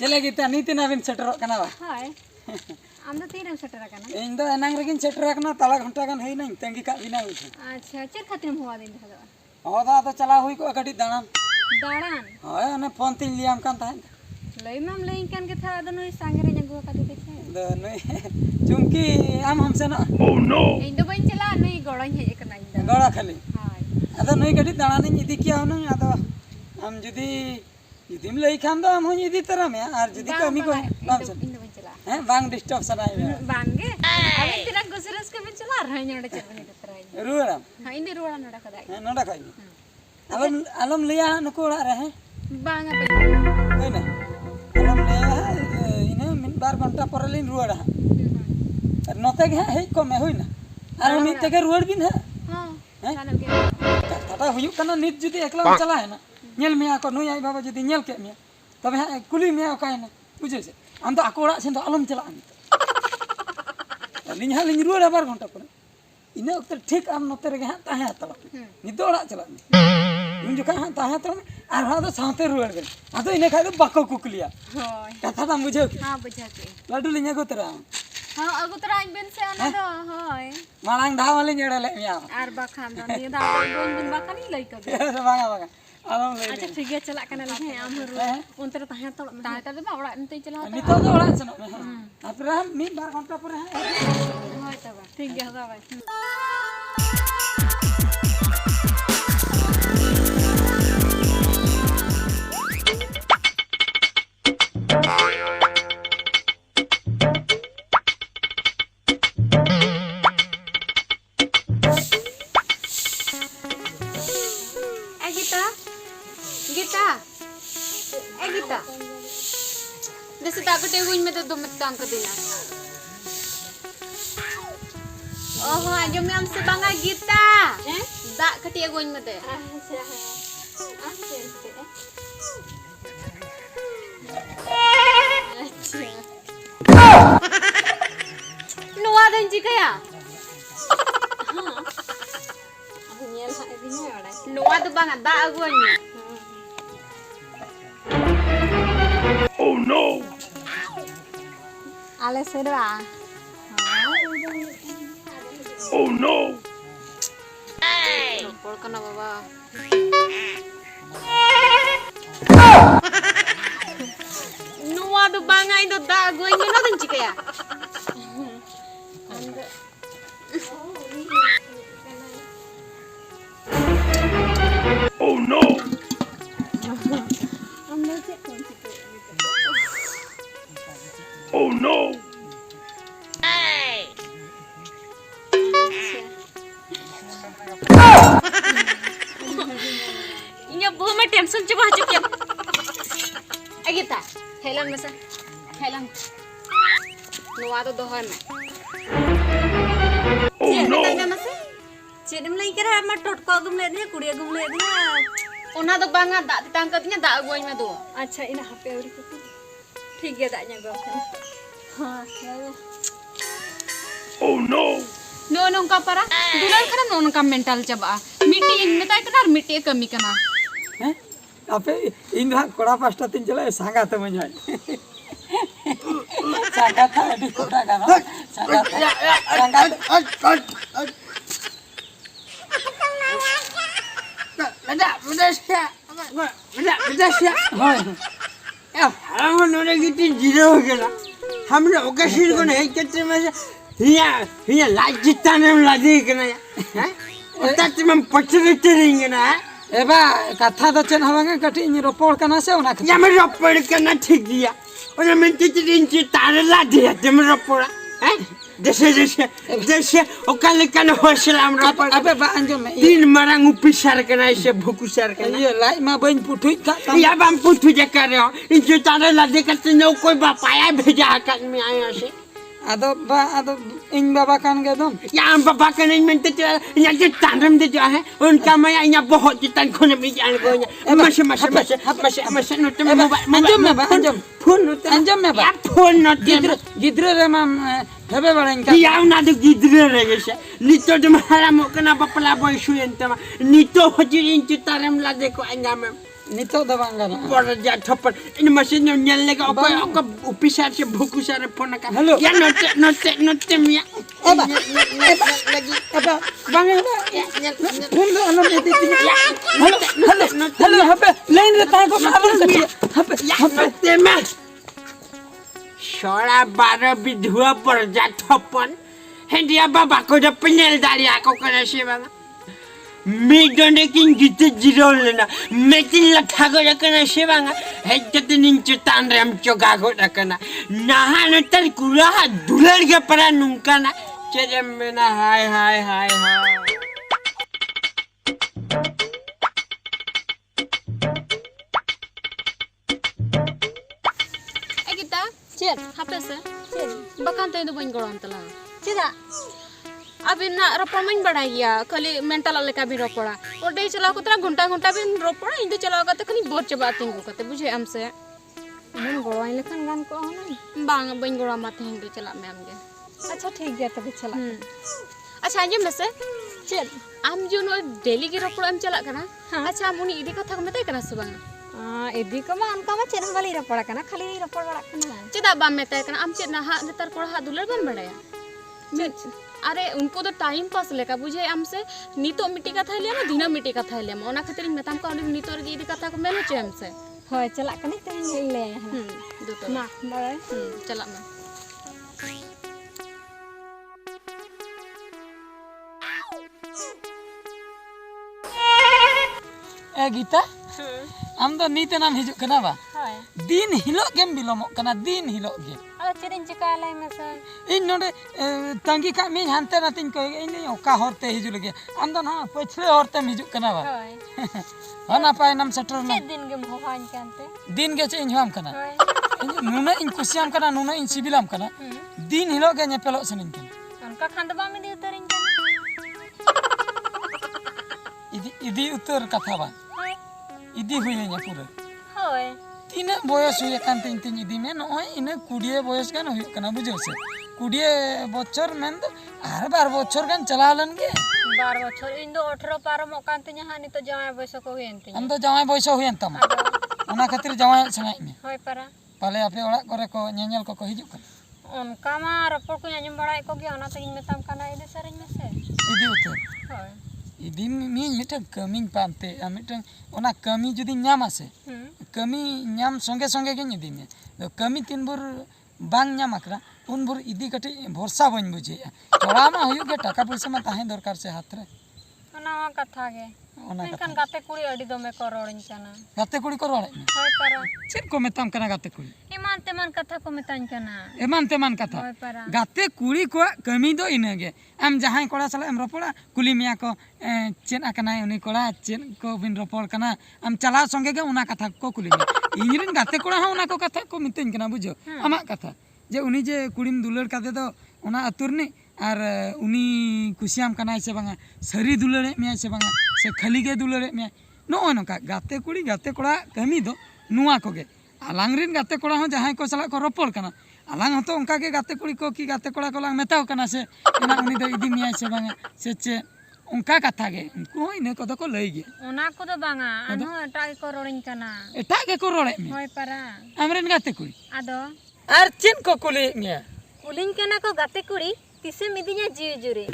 चले गीता नीति ना बिन सेटर कना बा हाय आम दो तीन सेटर कना इन दो एनांग रेगिन सेटर कना ताला घंटा गन हेई नहीं तंगी का बिना उठे अच्छा चेक खातिर हुआ दिन था होदा तो चला हुई को गडी दाणन दाड़ान हाय अने फोन तिन लियाम कान ताहन लई माम लई कान के था दनो सांगरे जंगु का दे छे द नई चुमकी आम हमसे ना Oh no! इन दो बन चला नई गड़न हे एक नाइन दा गड़ा खाली हाय अदा नई गडी दाणन इदी किया ना अदा हम जुदी इदिम लई खान दो हम हुई इदी तरह में और जुदी कमी को नाम से इन दो बन चला हैं बांग डिस्टर्ब सनाई में बांगे अब तेरा गुसरस के बन चला रह नडे चलने दतरा रुड़ा हां इन रुड़ा नडा कदाई हैं नडा खाई अलम अलम लिया नको रहे बांगा पे होय ना अलम लिया इने मिन बार घंटा पर लिन रुड़ा नते के हे को में होय ना और मी ते के रुड़ बिन है हां हैं? कानल के कथा हुयु कना नित जुदी एकला चला है ना नेल मिया को नुई आई बाबा जुदी नेल के मिया तबे कुली मिया काय ना बुझे से हम तो आकोड़ा से तो अलम चला लिन हा लिन रुड़ा बार घंटा पर इने वक्त ठीक आम नते रे हा ताहे तला नितो ओड़ा चला इन जो कहा ताहे तला और हा तो साथे रुड़ गए आ तो इने खाय तो बाको कुकलिया हाय कथा ता मुझे हां बुझा के लड्डू लिnya को तरह हां अगु तरा इन बेन से आना दो हाय मालांग धा वाले नेड़े ले मिया आर बाखान दो नि दा गोन बिन बाखा नहीं लई कबे बागा बागा अलम ले अच्छा ठीक है चला कना ले आम हरु उनतर ताहे तो ताहे तब बा ओड़ा नते चला नितो जो ओड़ा सनो अपरा मी बार घंटा पर है हाय तब ठीक है होगा भाई Gita, Gita, Gita. जैसे ताकत है वो इनमें तो दो मित्तांग को देना। ओह आज मैं हमसे बांगा गीता, ताकत है वो इनमें तो। नुआ दंजी क्या? Nuwa tu bang ada aguanya. Oh no! Ale sedra. Oh no! Pol kana baba. Nuwa tu bang itu da aguanya na dan cika ya. Oh no! Oh no! Ini buah mah tension coba aja ya. Kita, Helen masa, Helen. Nuwa tu dohon. Oh no! Cedem lagi kira ama totkal gumlednya, kuliah gumlednya. Ona तो बांगा दात तंगकतnya दा अगुई में दो अच्छा इन हापे और ठीक है दाnya गो हां Oh no! नो नो का परा दुलार करा नो का मेंटल चबा मिट्टी इन में ताई कना मिट्टी कमी कना हैं आपे इन धा कोड़ा पास्ता तीन चला सांगा तो मन जाय सांगा था अभी कोड़ा का सांगा हमने ओकेशन को नहीं कहते में हिया लाज जिताने में लाजी करना है उताते में पचड़ते रहेंगे ना एबा कथा तो चेन हवांगे कटी इन रोपोड़ कना से ओना या मैं रोपोड़ करना ठीक दिया और मैं तीन ची तारे ला दिया ते मैं रोपोड़ा हैं जैसे ओकाले कना होशला हम रोपोड़ अबे बा अंजो में तीन मरंग उपिसार करना ऐसे भूकुसार करना ये लाई मा बइन पुठुई का या बम पुठु जे कर रहे हो इन जो तारे ला दे करते न कोई बापाया भेजा कर में आया से आदो इन बाबा कान के दम यहाँ बाबा का नहीं मिलते यहाँ जो तांडम दे जो है उनका मैं यहाँ बहुत जितना खोने भी जान को यहाँ मशे नोटे में अंजम फोन नोटे अंजम में बा फोन नोटे गिद्रे रे माम हेबे बड़ा इनका यहाँ ना तो गिद्रे रहे से नितो तुम्हारा मोकना बपला बॉय शुएंटे में नितो हजीर इंच तारम ला देखो अंजाम में Nito do bang gana. Porja Thopon. Ini masih nyel lagi apa officer se buku sare phone ka. Halo. Ya note mia. Eba. Lagi. Eba bang eba. Ya Phone do anom edi tin. Halo hape line re ta ko alam kati. Hape note ma. Sora bara bidhua Porja Thopon. Hendia baba ko da penel dari aku kana si bang. Midone kin gitu jirol na metin la thago rakana sebanga hejjate ninchu tanram chogago rakana nahan tar kura dular ge para nunkana ceremena hai kita Cid, hape se cid, bakan tay do bain goran tala cida. अभी ना रपड़ में बड़ा गया खाली mental वाले का भी रपड़ा और डे चलाओ को तरह घंटा भी रपड़ा इंदे चलाओ करते खाली बहुत चबाते हैं करते बुझे हमसे मन गोवाई लेखन गान को ना। बांग बन गोरा माते हैं चला में हमगे अच्छा ठीक है तभी चला। अच्छा आजे में से चल आम जो नो डेली के रपड़ा हम चला करना हाँ। अच्छा मुनी इदी कथा को मते करना सुबह इदी को मा उनका मा चेन वाली रपड़ा कना खाली रपड़ बड़ा कना। चेदा बाम मते करना आम चेना हा नेतर कोड़ा हा दुलर बन बड़ाया अरे उनको तो टाइम पास लेका बुझे हमसे नीतो मिट्टी का था लिया ना दिना मिट्टी का था लिया ओना खातिर मेताम का उनी नीतो रे इदी कथा को मेनो चे हमसे होय चला कने तेन ले दो तो ना बड़े चला में ए Gita am do nite nam hijuk kana ba होय din hilok gem bilomok kana din hilok ge अरे चिरिन चिका लाई में से इन नोडे तंगी का मी हानते नातिन को इन ओका हरते हिजु लगे am do ना पछले हरते हिजु kana ba होय हना पाय नाम सेटर ना चेद दिन गेम होहान कानते दिन ge चे इन हम kana होय नुना इन कुसियाम kana नुना इन सिबिलाम kana दिन hilok ge nyepelok senin kana उनका खंडबा में दी उतरिन का idi utur katha ba होय idi huyenya pura होय tina boyos huye kan tin tin idi me noy ine 20 boyos gan huye kana bujho se 20 bochor men do ar 12 bochor gan chalalan ge 12 বছর इन दो 18 पार मकान ते हानि तो जवाय बयस को हुयन ते am do jawai boyso huyen tama ona khatir jawai sanai me होय पारा pale ape orak kore ko nyanyel ko hijuk kan उनका मा रपड़ को आंजम बड़ाय को गया ना तो इन मेताम काना इदे सरन में से idi utur होय idi mi mitang kami pante mitang ona kami judi nyam ase kami nyam songe songe ge idi me do kami tin bur bang nyam akra un bur idi kati bhorsa bain buje thoda ma huyuk ge taka paisa ma tahe dorkar se hatre ना कथा गे ona इनकन गाते कुड़ी अडी दमे को रोड़िन चना gate kuri ko role me होय पारा chet ko metam kana gate kuri इमान तेमान कथा को मेतान चना eman teman katha होय पारा gate kuri ko kami do inage am jahan kora sala em ropola kuli mia ko chen akana uni kora chen ko bin ropol kana am chala songe ge una katha ko kuli me inrin gate kora ha una ko katha ko miten kana bujo ama katha je uni je kurim dular kate do ona aturni ar uni kusiam kana se banga sari dulare me se banga se khali ge dulare me no no ka gate kuri gate kora kami do nuwa ko ge alangrin gate kora ho jahan ko sala ko ropol kana alang hoto onka ge gate kuri ko ki gate kora ko lang metao kana se ina uni do idi me se banga se che onka katha ge unku ine ko do ko lei ge ओना को दो बांगा अनु tie को रोड़िन चना eta ge ko role me होय पारा amren gate kuri आदो ar chen ko kuli me कुलिन केना को गाते कुड़ी तिसे मिदिnya जिउ जुरे